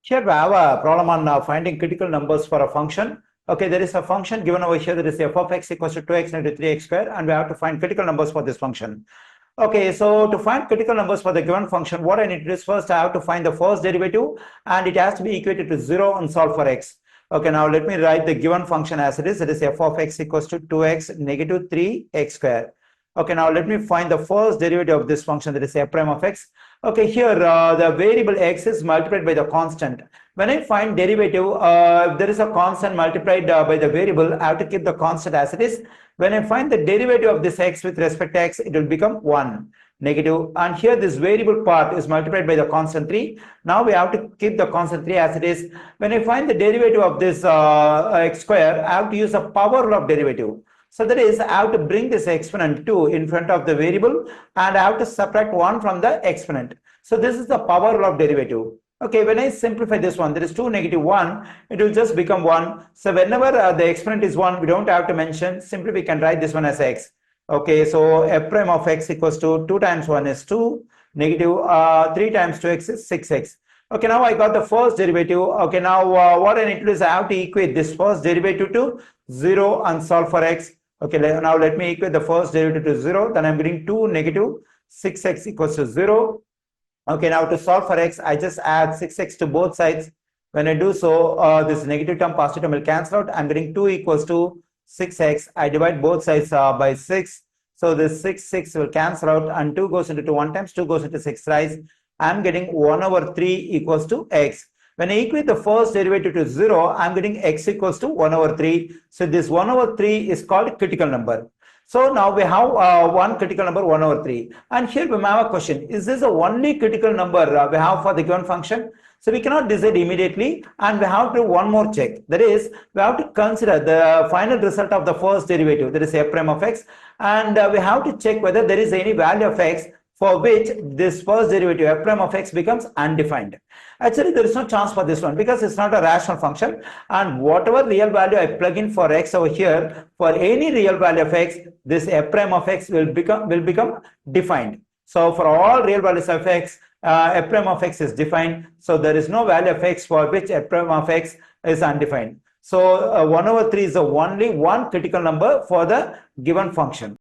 Here we have a problem on finding critical numbers for a function. Okay, there is a function given over here that is f of x equals to 2x into 3x square, and we have to find critical numbers for this function. Okay, so to find critical numbers for the given function, what I need to do is first I have to find the first derivative, and it has to be equated to 0 and solve for x. Okay, now let me write the given function as it is. It is f of x equals to 2x negative 3x square. Okay, now let me find the first derivative of this function, that is f prime of x. Okay, here the variable x is multiplied by the constant. When I find derivative, there is a constant multiplied by the variable. I have to keep the constant as it is. When I find the derivative of this x with respect to x, it will become 1 negative, and here this variable part is multiplied by the constant 3. Now we have to keep the constant 3 as it is. When I find the derivative of this x square, I have to use the power of derivative. So that is, I have to bring this exponent 2 in front of the variable, and I have to subtract 1 from the exponent. So this is the power of derivative. Okay, when I simplify this one, there is 2 negative 1, it will just become 1. So whenever the exponent is 1, we don't have to mention, simply we can write this one as x. Okay, so f prime of x equals to 2 times 1 is 2, negative 3 times 2x is 6x. Okay, now I got the first derivative. Okay, now what I need to do is I have to equate this first derivative to 0 and solve for x. Okay, now let me equate the first derivative to 0. Then I'm getting 2 negative 6x equals to 0. Okay, now to solve for x, I just add 6x to both sides. When I do so, this negative term, positive term will cancel out. I'm getting 2 equals to 6x. I divide both sides by 6. So this 6 will cancel out, and 2 goes into 2 1 times, 2 goes into 6 thrice. I'm getting 1 over 3 equals to x. When I equate the first derivative to 0, I'm getting x equals to 1 over 3. So this 1 over 3 is called critical number. So now we have one critical number 1 over 3. And here we have a question. Is this the only critical number we have for the given function? So we cannot decide immediately, and we have to do one more check. That is, we have to consider the final result of the first derivative, that is f prime of x. And we have to check whether there is any value of x for which this first derivative f prime of x becomes undefined. Actually, there is no chance for this one because it's not a rational function, and whatever real value I plug in for x over here, for any real value of x, this f prime of x will become defined. So for all real values of x, f prime of x is defined. So there is no value of x for which f prime of x is undefined. So 1 over 3 is the only one critical number for the given function.